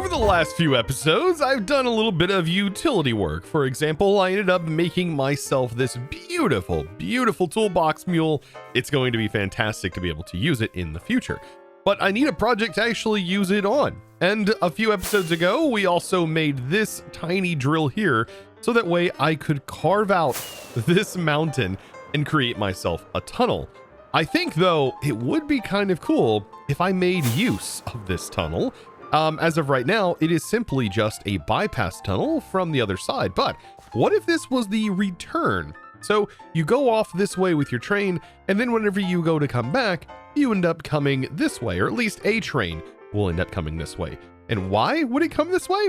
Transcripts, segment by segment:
Over the last few episodes, I've done a little bit of utility work. For example, I ended up making myself this beautiful, beautiful toolbox mule. It's going to be fantastic to be able to use it in the future. But I need a project to actually use it on. And a few episodes ago, we also made this tiny drill here, so that way I could carve out this mountain and create myself a tunnel. I think, though, it would be kind of cool if I made use of this tunnel. As of right now, it is simply just a bypass tunnel from the other side. But what if this was the return? So you go off this way with your train, and then whenever you go to come back, you end up coming this way, or at least a train will end up coming this way. And why would it come this way?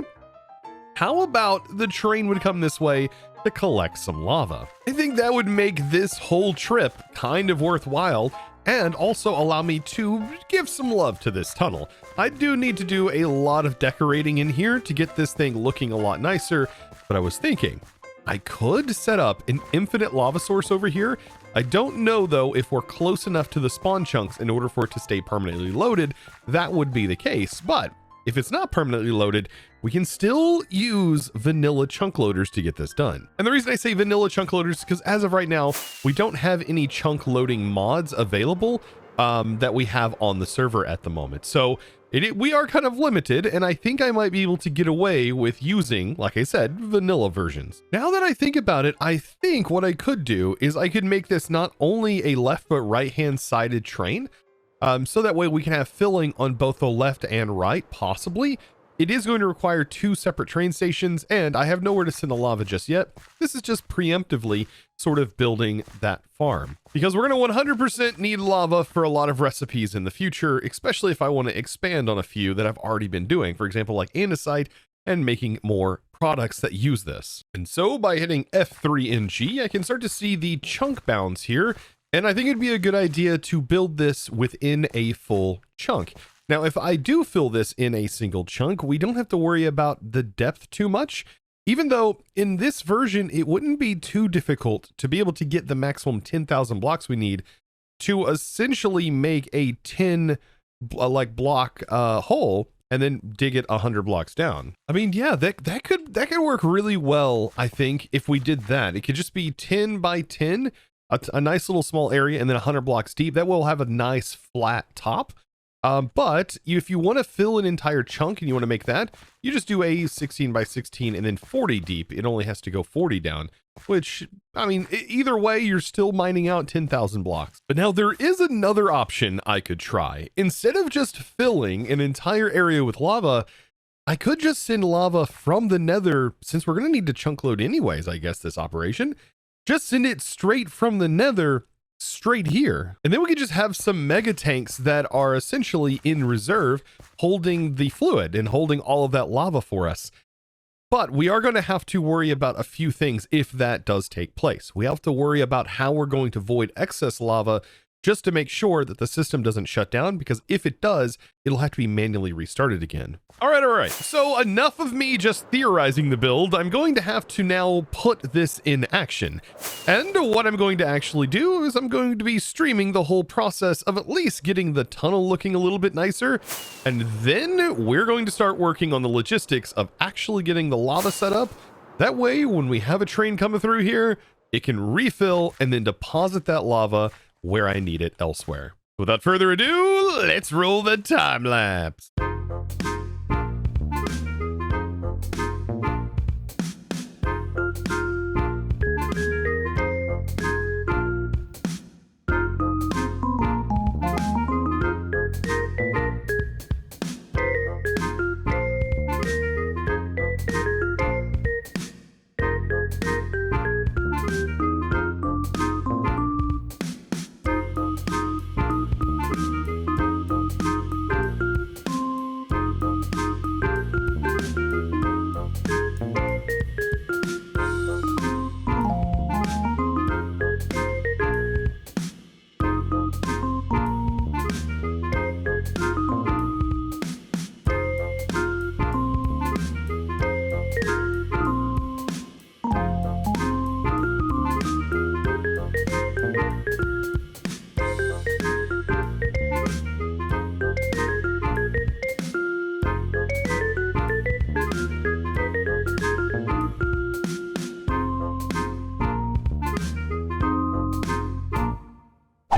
How about the train would come this way to collect some lava? I think that would make this whole trip kind of worthwhile, and also allow me to give some love to this tunnel. I do need to do a lot of decorating in here to get this thing looking a lot nicer, but I was thinking I could set up an infinite lava source over here. I don't know, though, if we're close enough to the spawn chunks in order for it to stay permanently loaded. That would be the case, but if it's not permanently loaded, we can still use vanilla chunk loaders to get this done. And the reason I say vanilla chunk loaders is because as of right now, we don't have any chunk loading mods available that we have on the server at the moment. So we are kind of limited, and I think I might be able to get away with using, like I said, vanilla versions. Now that I think about it, I think what I could do is I could make this not only a left but right-hand sided train, so that way we can have filling on both the left and right, possibly. It is going to require 2 separate train stations, and I have nowhere to send the lava just yet. This is just preemptively sort of building that farm, because we're going to 100% need lava for a lot of recipes in the future, especially if I want to expand on a few that I've already been doing, for example, like andesite, and making more products that use this. And so by hitting F3 and G, I can start to see the chunk bounds here. And I think it'd be a good idea to build this within a full chunk. Now, if I do fill this in a single chunk, we don't have to worry about the depth too much, even though in this version, it wouldn't be too difficult to be able to get the maximum 10,000 blocks we need to essentially make a 10 block hole and then dig it 100 blocks down. I mean, yeah, that could work really well, I think, if we did that. It could just be 10 by 10, a nice little small area, and then 100 blocks deep. That will have a nice flat top. But if you want to fill an entire chunk and you want to make that, you just do a 16 by 16 and then 40 deep. It only has to go 40 down, which, I mean, either way, you're still mining out 10,000 blocks. But now there is another option I could try. Instead of just filling an entire area with lava, I could just send lava from the nether, since we're going to need to chunk load anyways, I guess, this operation. Just send it straight from the nether straight here. And then we could just have some mega tanks that are essentially in reserve holding the fluid and holding all of that lava for us. But we are going to have to worry about a few things if that does take place. We have to worry about how we're going to void excess lava just to make sure that the system doesn't shut down, because if it does, it'll have to be manually restarted again. All right. So enough of me just theorizing the build. I'm going to have to now put this in action. And what I'm going to actually do is I'm going to be streaming the whole process of at least getting the tunnel looking a little bit nicer. And then we're going to start working on the logistics of actually getting the lava set up. That way, when we have a train coming through here, it can refill and then deposit that lava where I need it elsewhere. Without further ado, let's roll the time lapse.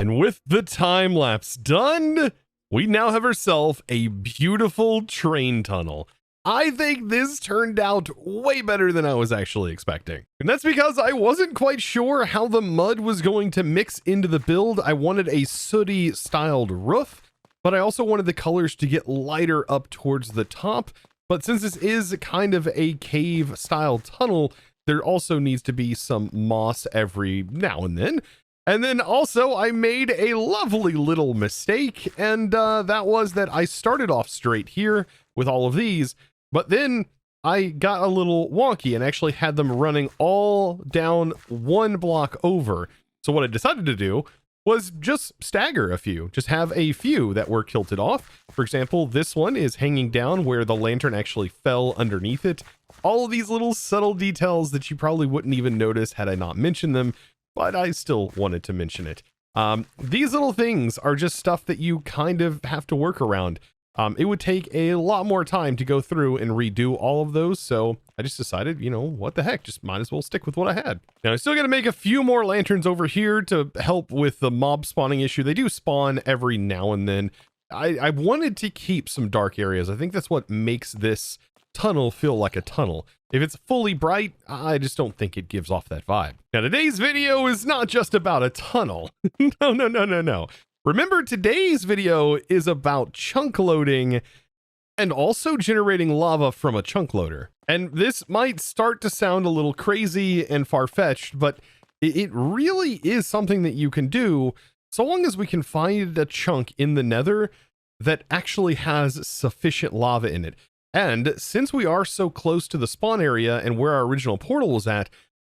And with the time lapse done, we now have ourselves a beautiful train tunnel. I think this turned out way better than I was actually expecting. And that's because I wasn't quite sure how the mud was going to mix into the build. I wanted a sooty styled roof, but I also wanted the colors to get lighter up towards the top. But since this is kind of a cave style tunnel, there also needs to be some moss every now and then. And then also I made a lovely little mistake, and that was that I started off straight here with all of these, but then I got a little wonky and actually had them running all down one block over. So what I decided to do was just stagger a few, just have a few that were kilted off. For example, this one is hanging down where the lantern actually fell underneath it. All of these little subtle details that you probably wouldn't even notice had I not mentioned them, but I still wanted to mention it. These little things are just stuff that you kind of have to work around. It would take a lot more time to go through and redo all of those, so I just decided, you know, what the heck, just might as well stick with what I had. Now, I still got to make a few more lanterns over here to help with the mob spawning issue. They do spawn every now and then. I wanted to keep some dark areas. I think that's what makes this tunnel feel like a tunnel. If it's fully bright, I just don't think it gives off that vibe. Now, today's video is not just about a tunnel. No. Remember, today's video is about chunk loading and also generating lava from a chunk loader. And this might start to sound a little crazy and far-fetched, but it really is something that you can do so long as we can find a chunk in the nether that actually has sufficient lava in it. And since we are so close to the spawn area and where our original portal was at,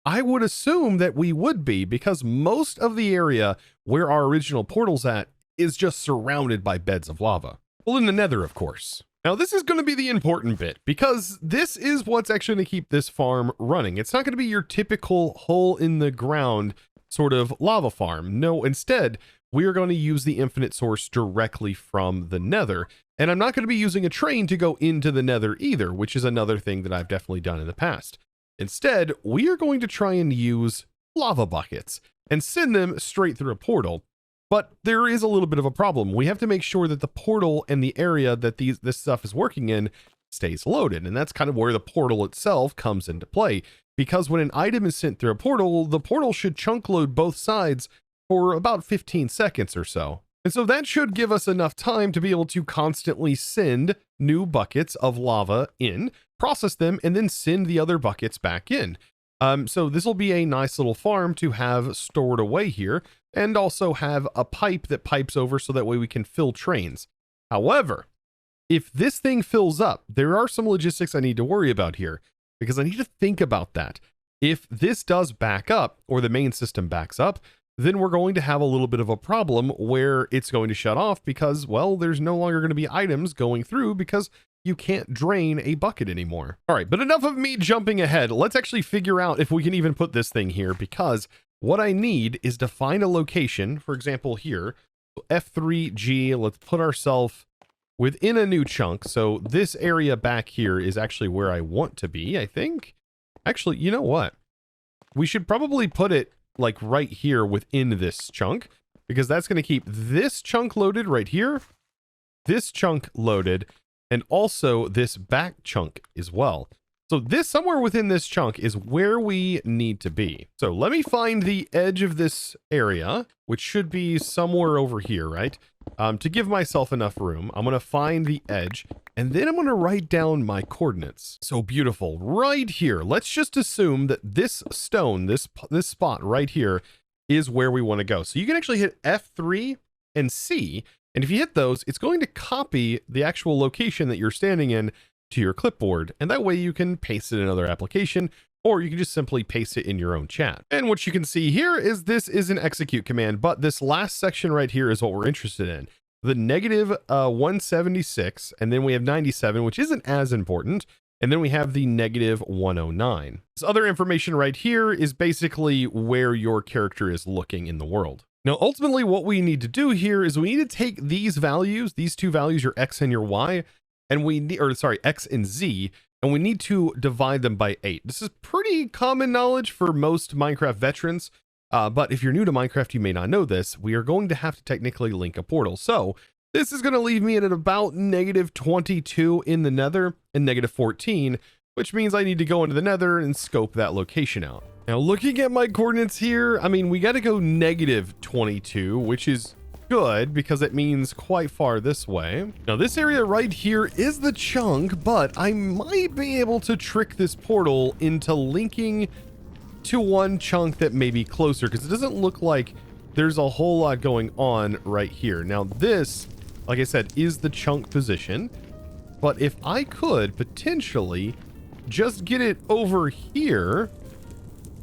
I would assume that we would be, because most of the area where our original portal's at is just surrounded by beds of lava. Well, in the nether, of course. Now, this is going to be the important bit, because this is what's actually going to keep this farm running. It's not going to be your typical hole in the ground sort of lava farm. No, instead, we are going to use the infinite source directly from the nether. And I'm not going to be using a train to go into the nether either, which is another thing that I've definitely done in the past. Instead, we are going to try and use lava buckets and send them straight through a portal. But there is a little bit of a problem. We have to make sure that the portal and the area that this stuff is working in stays loaded. And that's kind of where the portal itself comes into play. Because when an item is sent through a portal, the portal should chunk load both sides for about 15 seconds or so. And so that should give us enough time to be able to constantly send new buckets of lava in, process them, and then send the other buckets back in. So this will be a nice little farm to have stored away here, and also have a pipe that pipes over so that way we can fill trains. However, if this thing fills up, there are some logistics I need to worry about here, because I need to think about that. If this does back up, or the main system backs up, then we're going to have a little bit of a problem where it's going to shut off because, well, there's no longer going to be items going through because you can't drain a bucket anymore. All right, but enough of me jumping ahead. Let's actually figure out if we can even put this thing here, because what I need is to find a location, for example, here, F3G, let's put ourselves within a new chunk. So this area back here is actually where I want to be, I think. Actually, you know what? We should probably put it like right here within this chunk, because that's going to keep this chunk loaded right here, this chunk loaded, and also this back chunk as well. So this somewhere within this chunk is where we need to be. So let me find the edge of this area, which should be somewhere over here, right? To give myself enough room, I'm going to find the edge, and then I'm going to write down my coordinates. So beautiful. Right here, let's just assume that this stone, this spot right here, is where we want to go. So you can actually hit F3 and C, and if you hit those, it's going to copy the actual location that you're standing in to your clipboard, and that way you can paste it in another application, or you can just simply paste it in your own chat. And what you can see here is this is an execute command, but this last section right here is what we're interested in. The negative 176, and then we have 97, which isn't as important, and then we have the negative 109. This other information right here is basically where your character is looking in the world. Now, ultimately, what we need to do here is we need to take these values, these two values, your X and your Y, and we need, or sorry, X and Z, and we need to divide them by 8. This is pretty common knowledge for most Minecraft veterans. But if you're new to Minecraft, you may not know this. We are going to have to technically link a portal. So this is going to leave me at about -22 in the nether and -14, which means I need to go into the nether and scope that location out. Now, looking at my coordinates here, I mean, we got to go -22, which is good because it means quite far this way. Now, this area right here is the chunk, but I might be able to trick this portal into linking to one chunk that may be closer, because it doesn't look like there's a whole lot going on right here. Now, this, like I said, is the chunk position, but if I could potentially just get it over here,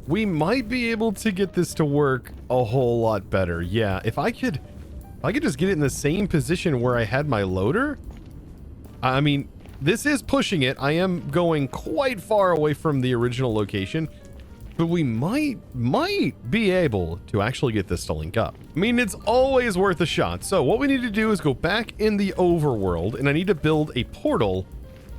we might be able to get this to work a whole lot better. Yeah, if I could just get it in the same position where I had my loader. I mean, this is pushing it. I am going quite far away from the original location, but we might be able to actually get this to link up. I mean, it's always worth a shot. So what we need to do is go back in the overworld, and I need to build a portal.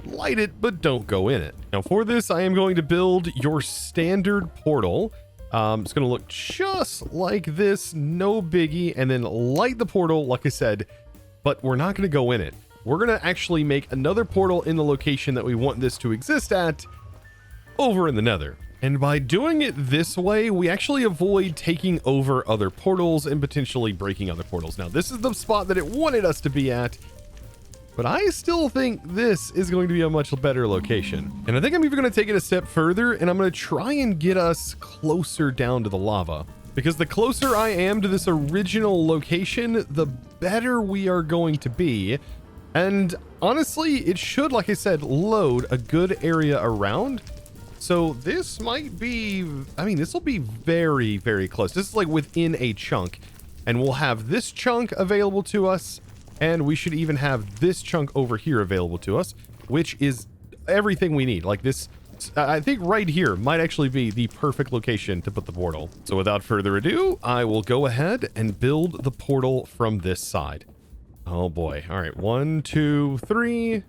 Light it, but don't go in it. Now for this, I am going to build your standard portal. It's going to look just like this, no biggie, and then light the portal, like I said, but we're not going to go in it. We're going to actually make another portal in the location that we want this to exist at over in the nether. And by doing it this way, we actually avoid taking over other portals and potentially breaking other portals. Now, this is the spot that it wanted us to be at, but I still think this is going to be a much better location. And I think I'm even going to take it a step further, and I'm going to try and get us closer down to the lava. Because the closer I am to this original location, the better we are going to be. And honestly, it should, like I said, load a good area around. So this might be, I mean, this will be very, very close. This is like within a chunk. And we'll have this chunk available to us. And we should even have this chunk over here available to us, which is everything we need. Like this, I think right here might actually be the perfect location to put the portal. So without further ado, I will go ahead and build the portal from this side. Oh boy. All right. 1, 2, 3.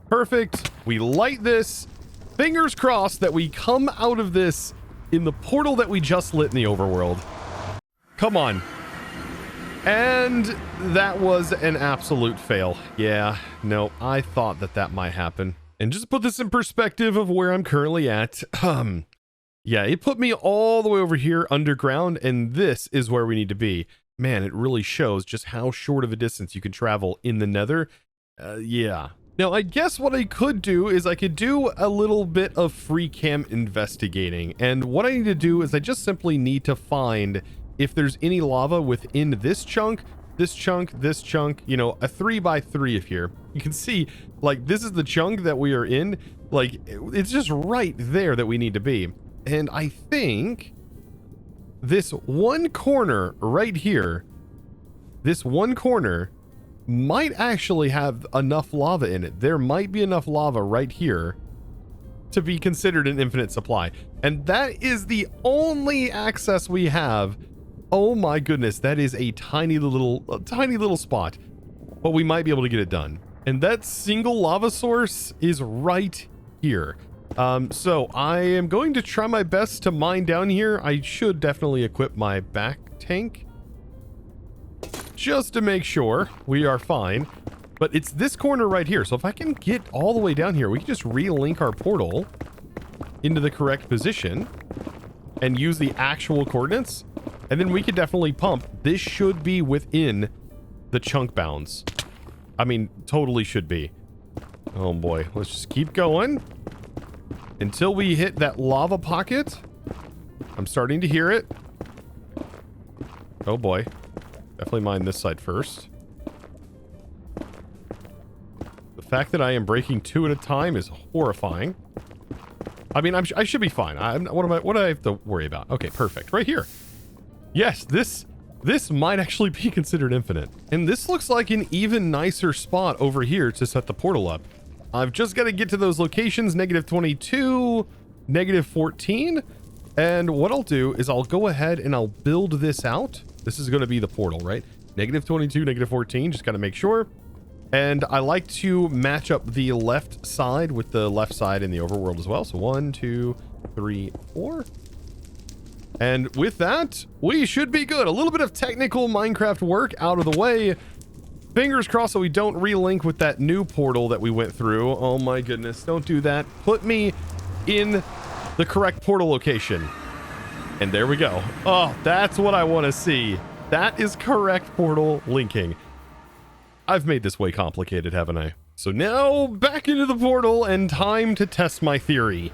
Perfect. We light this. Fingers crossed that we come out of this in the portal that we just lit in the overworld. Come on. And that was an absolute fail. Yeah, no, I thought that might happen. And just to put this in perspective of where I'm currently at, yeah, it put me all the way over here underground, and this is where we need to be. Man, it really shows just how short of a distance you can travel in the nether. Yeah. Now, I guess what I could do is I could do a little bit of free cam investigating. And what I need to do is I just simply need to find if there's any lava within this chunk, you know, a 3x3 if here. You can see, like, this is the chunk that we are in. Like, it's just right there that we need to be. And I think this one corner right here, this one corner might actually have enough lava in it. There might be enough lava right here to be considered an infinite supply. And that is the only access we have. Oh my goodness, that is a tiny little spot, but we might be able to get it done. And that single lava source is right here. So I am going to try my best to mine down here. I should definitely equip my back tank just to make sure we are fine. But it's this corner right here. So if I can get all the way down here, we can just relink our portal into the correct position and use the actual coordinates. And then we could definitely pump. This should be within the chunk bounds. I mean, totally should be. Oh boy. Let's just keep going until we hit that lava pocket. I'm starting to hear it. Oh boy. Definitely mine this side first. The fact that I am breaking 2 at a time is horrifying. I mean, I should be fine. What do I have to worry about? Okay, perfect. Right here. Yes, this might actually be considered infinite. And this looks like an even nicer spot over here to set the portal up. I've just got to get to those locations, -22, -14. And what I'll do is I'll go ahead and I'll build this out. This is going to be the portal, right? -22, -14, just got to make sure. And I like to match up the left side with the left side in the overworld as well. So 1, 2, 3, 4. And with that, we should be good. A little bit of technical Minecraft work out of the way. Fingers crossed that we don't relink with that new portal that we went through. Oh my goodness, don't do that. Put me in the correct portal location. And there we go. Oh, that's what I want to see. That is correct portal linking. I've made this way complicated, haven't I? So now back into the portal and time to test my theory.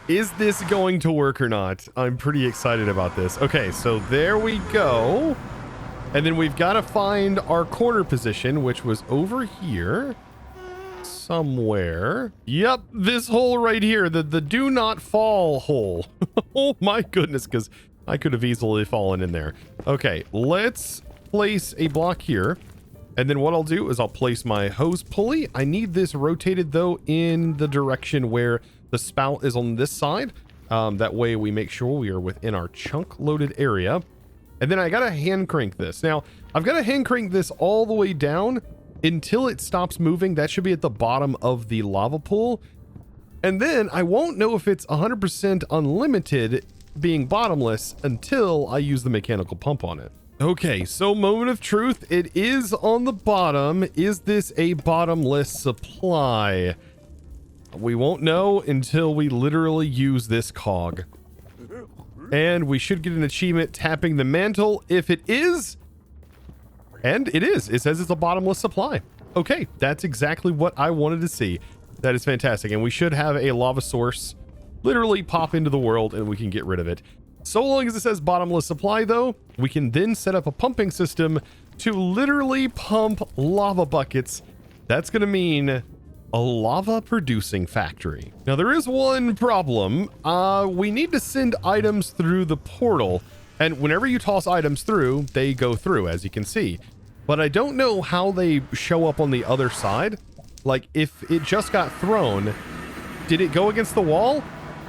Is this going to work or not? I'm pretty excited about this. Okay, so there we go. And then we've got to find our corner position, which was over here somewhere. Yep, this hole right here, the do not fall hole. Oh my goodness, because I could have easily fallen in there. Okay, let's place a block here. And then what I'll do is I'll place my hose pulley. I need this rotated though in the direction where the spout is on this side. That way we make sure we are within our chunk loaded area. And then I gotta hand crank this. Now, I've gotta hand crank this all the way down until it stops moving. That should be at the bottom of the lava pool. And then I won't know if it's 100% unlimited being bottomless until I use the mechanical pump on it. Okay, so moment of truth. It is on the bottom. Is this a bottomless supply? We won't know until we literally use this cog. And we should get an achievement tapping the mantle if it is. And it is. It says it's a bottomless supply. Okay, that's exactly what I wanted to see. That is fantastic. And we should have a lava source literally pop into the world and we can get rid of it. So long as it says bottomless supply though, we can then set up a pumping system to literally pump lava buckets. That's going to mean a lava producing factory. Now there is one problem. We need to send items through the portal, and whenever you toss items through, they go through, as you can see. But I don't know how they show up on the other side. Like if it just got thrown, did it go against the wall?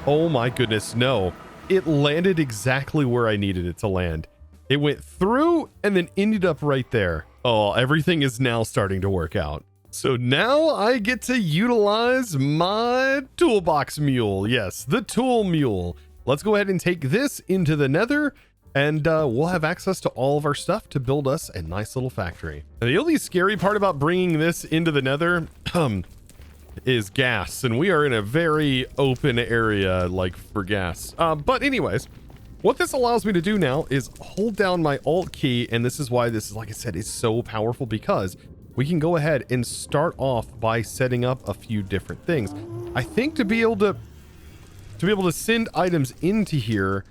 Oh my goodness, no. It landed exactly where I needed it to land. It went through and then ended up right there. Oh, everything is now starting to work out. So now I get to utilize my toolbox mule. Yes, the tool mule. Let's go ahead and take this into the nether and we'll have access to all of our stuff to build us a nice little factory. Now, the only scary part about bringing this into the nether is gas, and we are in a very open area like for gas. But anyways, what this allows me to do now is hold down my Alt key, and this is why this is, like I said, is so powerful, because we can go ahead and start off by setting up a few different things. I think to be able to send items into here,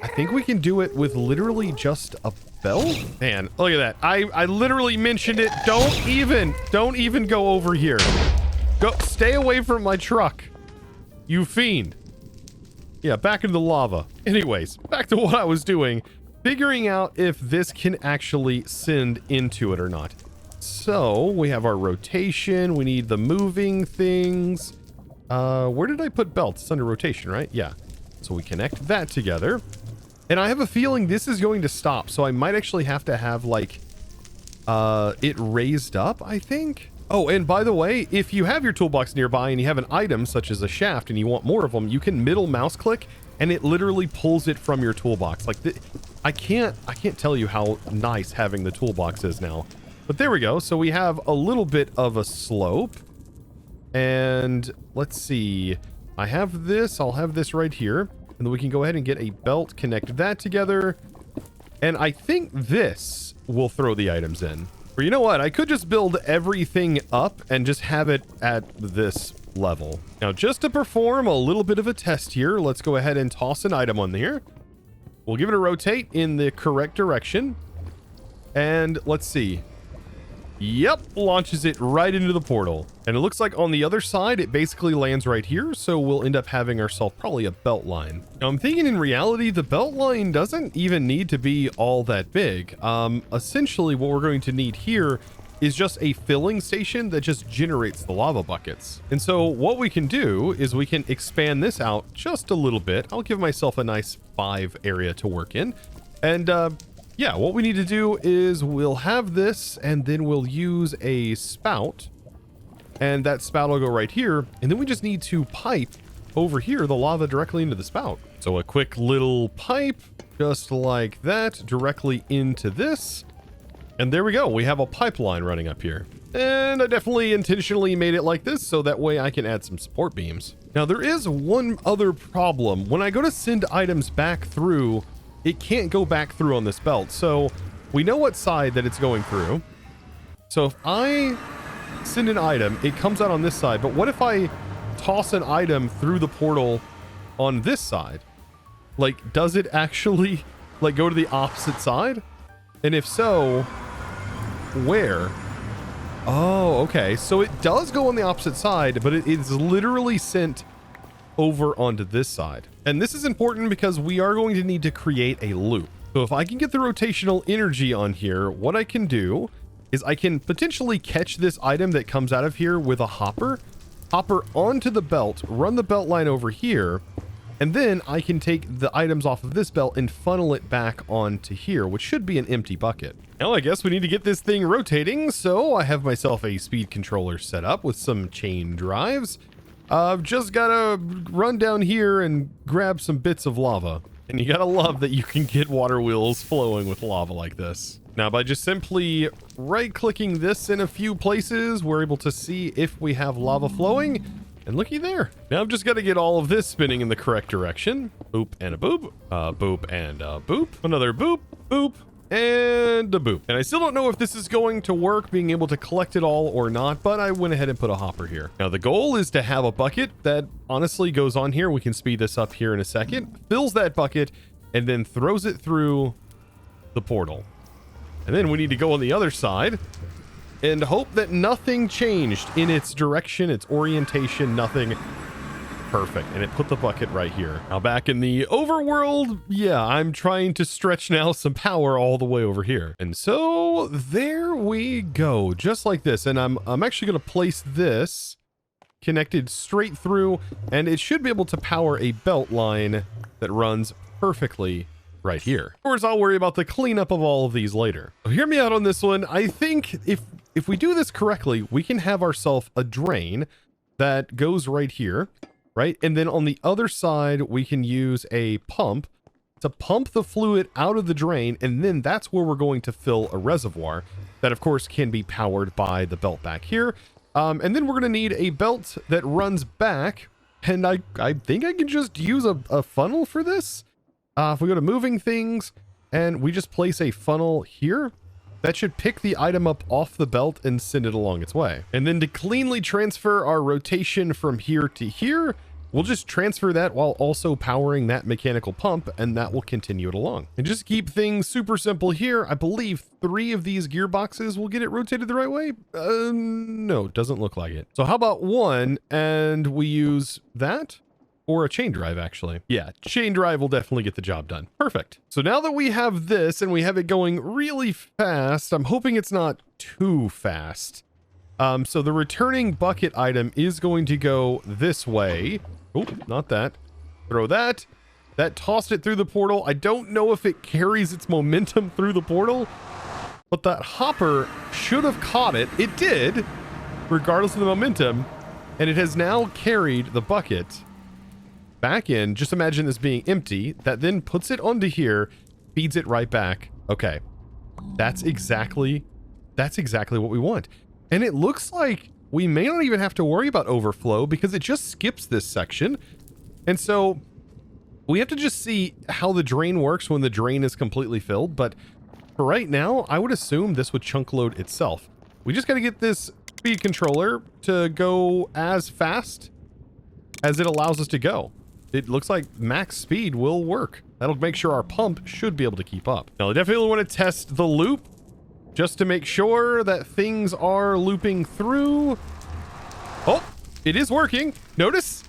I think we can do it with literally just a belt. Man, look at that. I literally mentioned it. Don't even go over here. Go, stay away from my truck, you fiend. Yeah, back into the lava. Anyways, back to what I was doing, figuring out if this can actually send into it or not. So we have our rotation. We need the moving things. Where did I put belts? It's under rotation, right? Yeah. So we connect that together. And I have a feeling this is going to stop. So I might actually have to have like it raised up, I think. Oh, and by the way, if you have your toolbox nearby and you have an item such as a shaft and you want more of them, you can middle mouse click and it literally pulls it from your toolbox. Like I can't tell you how nice having the toolbox is now. But there we go. So we have a little bit of a slope. And let's see. I have this. I'll have this right here. And then we can go ahead and get a belt, connect that together. And I think this will throw the items in. Or you know what? I could just build everything up and just have it at this level. Now, just to perform a little bit of a test here, let's go ahead and toss an item on there. We'll give it a rotate in the correct direction. And let's see. Yep, launches it right into the portal. And it looks like on the other side, it basically lands right here. So we'll end up having ourselves probably a belt line. Now I'm thinking in reality, the belt line doesn't even need to be all that big. Essentially what we're going to need here is just a filling station that just generates the lava buckets. And so what we can do is we can expand this out just a little bit. I'll give myself a nice 5 area to work in. And, yeah, what we need to do is we'll have this and then we'll use a spout, and that spout will go right here. And then we just need to pipe over here the lava directly into the spout. So a quick little pipe just like that, directly into this. And there we go. We have a pipeline running up here. And I definitely intentionally made it like this so that way I can add some support beams. Now there is one other problem. When I go to send items back through, it can't go back through on this belt. So we know what side that it's going through. So if I send an item, it comes out on this side. But what if I toss an item through the portal on this side? Like, does it actually like go to the opposite side? And if so, where? Oh, okay. So it does go on the opposite side, but it is literally sent over onto this side. And this is important because we are going to need to create a loop. So if I can get the rotational energy on here, what I can do is I can potentially catch this item that comes out of here with a hopper onto the belt, run the belt line over here, and then I can take the items off of this belt and funnel it back onto here, which should be an empty bucket. Now I guess we need to get this thing rotating, so I have myself a speed controller set up with some chain drives. I've just gotta run down here and grab some bits of lava. And you gotta love that you can get water wheels flowing with lava like this. Now, by just simply right-clicking this in a few places, we're able to see if we have lava flowing. And looky there. Now I've just got to get all of this spinning in the correct direction. Boop and a boop. Boop and a boop. Another boop. Boop. And a boop. And I still don't know if this is going to work, being able to collect it all or not, but I went ahead and put a hopper here. Now the goal is to have a bucket that honestly goes on here. We can speed this up here in a second. Fills that bucket and then throws it through the portal. And then we need to go on the other side and hope that nothing changed in its direction, its orientation, nothing. Perfect. And it put the bucket right here. Now back in the overworld, yeah, I'm trying to stretch now some power all the way over here. And so there we go, just like this. And I'm actually going to place this connected straight through, and it should be able to power a belt line that runs perfectly right here. Of course, I'll worry about the cleanup of all of these later. So hear me out on this one. I think if we do this correctly, we can have ourselves a drain that goes right here, right? And then on the other side, we can use a pump to pump the fluid out of the drain. And then that's where we're going to fill a reservoir that, of course, can be powered by the belt back here. And then we're going to need a belt that runs back. And I think I can just use a funnel for this. If we go to moving things and we just place a funnel here, that should pick the item up off the belt and send it along its way. And then to cleanly transfer our rotation from here to here, we'll just transfer that while also powering that mechanical pump, and that will continue it along. And just keep things super simple here. I believe 3 of these gearboxes will get it rotated the right way. No, doesn't look like it. So how about 1 and we use that? Or a chain drive, actually. Yeah, chain drive will definitely get the job done. Perfect. So now that we have this and we have it going really fast, I'm hoping it's not too fast. So the returning bucket item is going to go this way. Oh, not that. Throw that. That tossed it through the portal. I don't know if it carries its momentum through the portal, but that hopper should have caught it. It did, regardless of the momentum, and it has now carried the bucket back in. Just imagine this being empty. That then puts it onto here, feeds it right back. Okay, that's exactly what we want. And it looks like we may not even have to worry about overflow because it just skips this section. And so we have to just see how the drain works when the drain is completely filled. But for right now, I would assume this would chunk load itself. We just got to get this speed controller to go as fast as it allows us to go. It looks like max speed will work. That'll make sure our pump should be able to keep up. Now, I definitely want to test the loop just to make sure that things are looping through. Oh, it is working. Notice?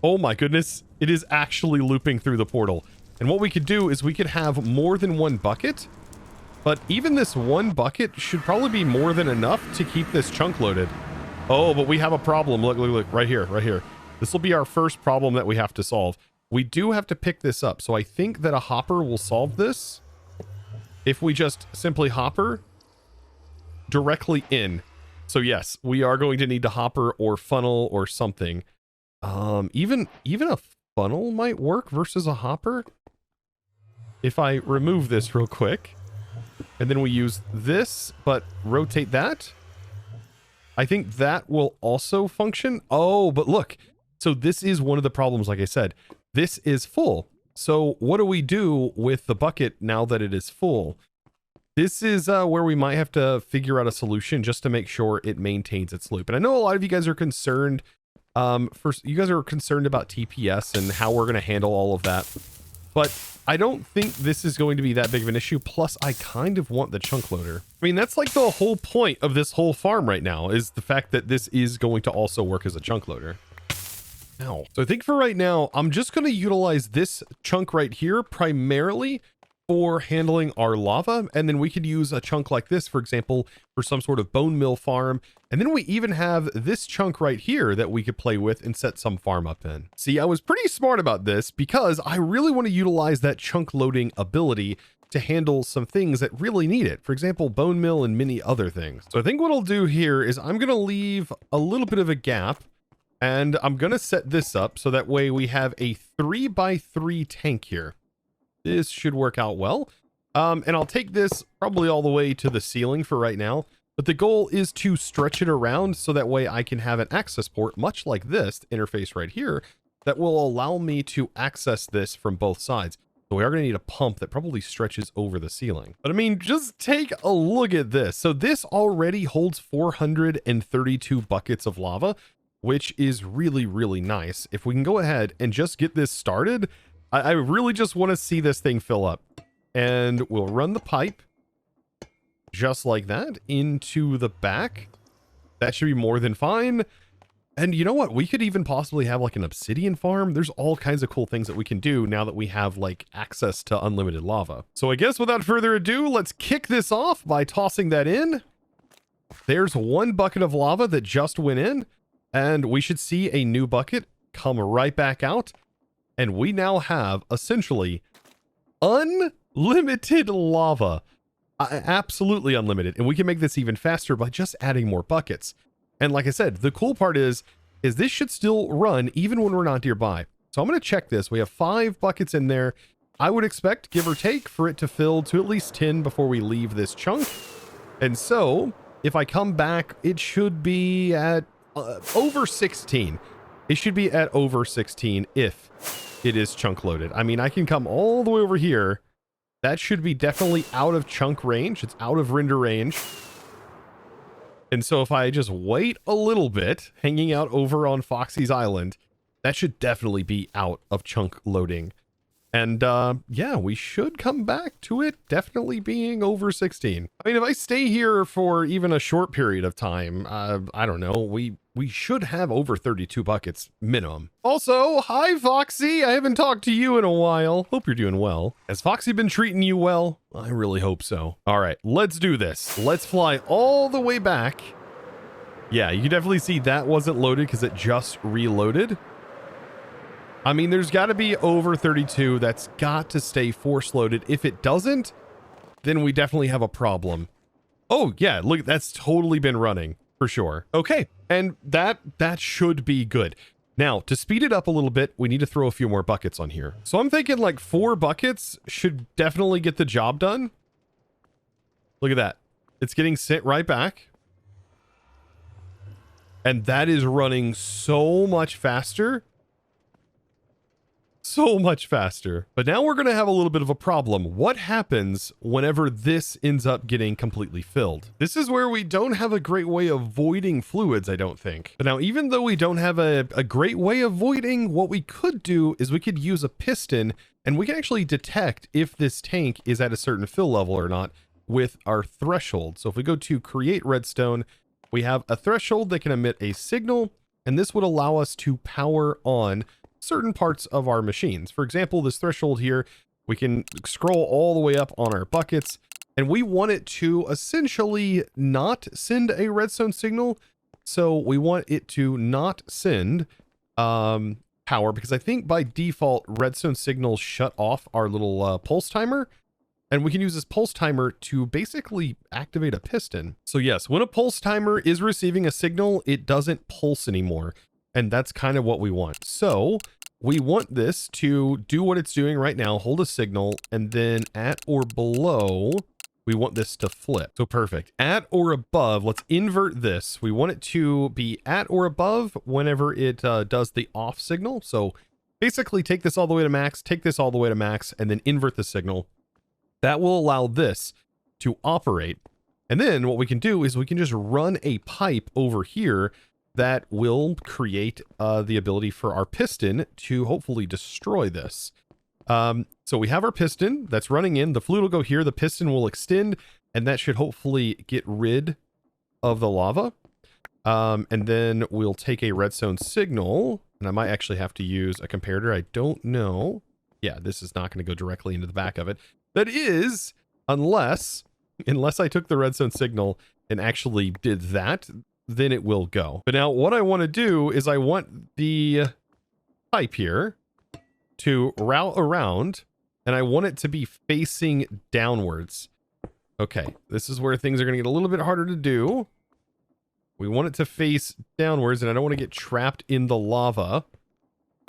Oh my goodness. It is actually looping through the portal. And what we could do is we could have more than 1 bucket, but even this 1 bucket should probably be more than enough to keep this chunk loaded. Oh, but we have a problem. Look, right here, right here. This will be our first problem that we have to solve. We do have to pick this up. So I think that a hopper will solve this if we just simply hopper directly in. So yes, we are going to need to hopper or funnel or something. Even a funnel might work versus a hopper. if I remove this real quick, and then we use this, but rotate that, I think that will also function. Oh, but look. So this is one of the problems, like I said. This is full. So what do we do with the bucket now that it is full? This is where we might have to figure out a solution just to make sure it maintains its loop. And I know a lot of you guys are concerned. You guys are concerned about TPS and how we're going to handle all of that. But I don't think this is going to be that big of an issue. Plus, I kind of want the chunk loader. I mean, that's like the whole point of this whole farm right now, is the fact that this is going to also work as a chunk loader. Ow. So I think for right now, I'm just going to utilize this chunk right here primarily for handling our lava. And then we could use a chunk like this, for example, for some sort of bone mill farm. And then we even have this chunk right here that we could play with and set some farm up in. See, I was pretty smart about this because I really want to utilize that chunk loading ability to handle some things that really need it. For example, bone mill and many other things. So I think what I'll do here is I'm going to leave a little bit of a gap, and I'm going to set this up so that way we have a 3x3 tank here. This should work out well. And I'll take this probably all the way to the ceiling for right now. But the goal is to stretch it around so that way I can have an access port, much like this interface right here, that will allow me to access this from both sides. So we are going to need a pump that probably stretches over the ceiling. But I mean, just take a look at this. So this already holds 432 buckets of lava, which is really, really nice. If we can go ahead and just get this started, I really just want to see this thing fill up. And we'll run the pipe just like that into the back. That should be more than fine. And you know what? We could even possibly have like an obsidian farm. There's all kinds of cool things that we can do now that we have like access to unlimited lava. So I guess without further ado, let's kick this off by tossing that in. There's one bucket of lava that just went in, and we should see a new bucket come right back out. And we now have essentially unlimited lava. Absolutely unlimited. And we can make this even faster by just adding more buckets. And like I said, the cool part is this should still run even when we're not nearby. So I'm going to check this. We have 5 buckets in there. I would expect, give or take, for it to fill to at least 10 before we leave this chunk. And so if I come back, it should be at over 16. It should be at over 16 if it is chunk loaded. I mean, I can come all the way over here. That should be definitely out of chunk range. It's out of render range. And so if I just wait a little bit, hanging out over on Foxy's Island, that should definitely be out of chunk loading. And yeah, we should come back to it definitely being over 16. I mean, if I stay here for even a short period of time, I don't know, we should have over 32 buckets minimum. Also, hi Foxy, I haven't talked to you in a while. Hope you're doing well. Has Foxy been treating you well? I really hope so. All right, let's do this. Let's fly all the way back. Yeah, you can definitely see that wasn't loaded because it just reloaded. I mean, there's got to be over 32. That's got to stay force loaded. If it doesn't, then we definitely have a problem. Oh yeah, look, that's totally been running for sure. Okay, and that should be good. Now, to speed it up a little bit, we need to throw a few more buckets on here. So I'm thinking like 4 buckets should definitely get the job done. Look at that. It's getting sent right back. And that is running so much faster. So much faster. But now we're going to have a little bit of a problem. What happens whenever this ends up getting completely filled? This is where we don't have a great way of voiding fluids, I don't think. But now, even though we don't have a great way of voiding, what we could do is we could use a piston, and we can actually detect if this tank is at a certain fill level or not with our threshold. So if we go to create redstone, we have a threshold that can emit a signal, and this would allow us to power on certain parts of our machines. For example, this threshold here, we can scroll all the way up on our buckets, and we want it to essentially not send a redstone signal. So we want it to not send power, because I think by default redstone signals shut off our little pulse timer, and we can use this pulse timer to basically activate a piston. So yes, when a pulse timer is receiving a signal, it doesn't pulse anymore. And that's kind of what we want. So we want this to do what it's doing right now, hold a signal, and then at or below, we want this to flip. So perfect. At or above, let's invert this. We want it to be at or above whenever it does the off signal. So basically take this all the way to max, take this all the way to max, and then invert the signal. That will allow this to operate. And then what we can do is we can just run a pipe over here that will create the ability for our piston to hopefully destroy this. So we have our piston that's running in, the fluid will go here, the piston will extend, and that should hopefully get rid of the lava. And then we'll take a redstone signal, and I might actually have to use a comparator. I don't know. Yeah, this is not going to go directly into the back of it. That is, unless I took the redstone signal and actually did that, then it will go. But now what I want to do is I want the pipe here to route around, and I want it to be facing downwards. Okay, this is where things are going to get a little bit harder to do. We want it to face downwards, and I don't want to get trapped in the lava.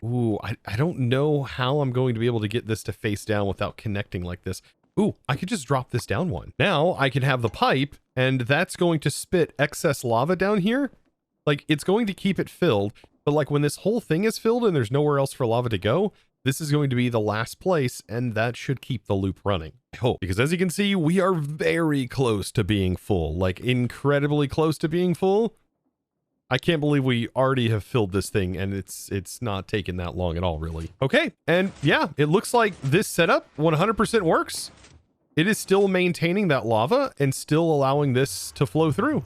Ooh, I don't know how I'm going to be able to get this to face down without connecting like this. Ooh, I could just drop this down one. Now I can have the pipe, and that's going to spit excess lava down here. Like, it's going to keep it filled, but like when this whole thing is filled and there's nowhere else for lava to go, this is going to be the last place, and that should keep the loop running. I hope, because as you can see, we are very close to being full, like incredibly close to being full. I can't believe we already have filled this thing, and it's not taken that long at all, really. Okay, and yeah, it looks like this setup 100% works. It is still maintaining that lava and still allowing this to flow through,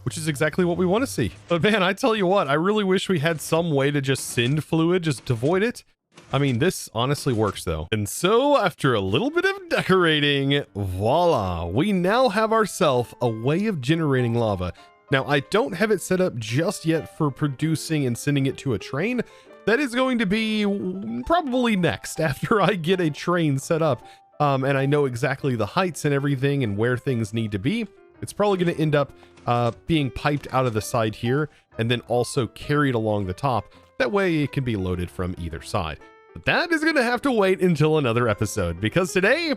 which is exactly what we want to see. But man, I tell you what, I really wish we had some way to just send fluid, just to void it. I mean, this honestly works though. And so after a little bit of decorating, voila, we now have ourselves a way of generating lava. Now, I don't have it set up just yet for producing and sending it to a train. That is going to be probably next after I get a train set up. And I know exactly the heights and everything and where things need to be. It's probably going to end up being piped out of the side here and then also carried along the top. That way it can be loaded from either side. But that is going to have to wait until another episode, because today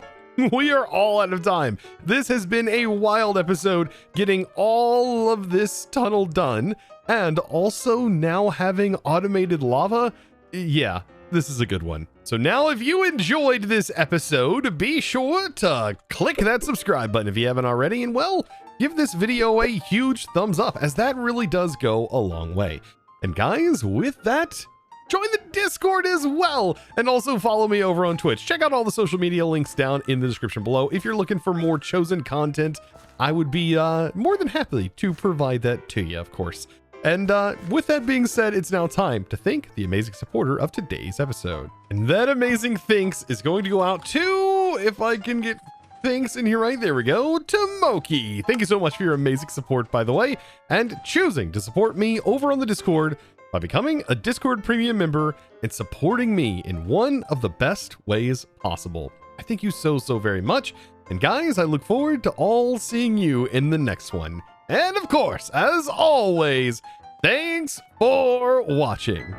we are all out of time. This has been a wild episode, getting all of this tunnel done and also now having automated lava. Yeah, this is a good one. So now if you enjoyed this episode, be sure to click that subscribe button if you haven't already, and well, give this video a huge thumbs up, as that really does go a long way. And guys, with that, join the Discord as well, and also follow me over on Twitch. Check out all the social media links down in the description below. If you're looking for more Chosen content, I would be more than happy to provide that to you, of course. And with that being said, it's now time to thank the amazing supporter of today's episode. And that amazing thanks is going to go out to, if I can get thanks in here right, there we go, to Moki. Thank you so much for your amazing support, by the way, and choosing to support me over on the Discord by becoming a Discord premium member and supporting me in one of the best ways possible. I thank you so very much. And guys, I look forward to all seeing you in the next one. And of course, as always, thanks for watching.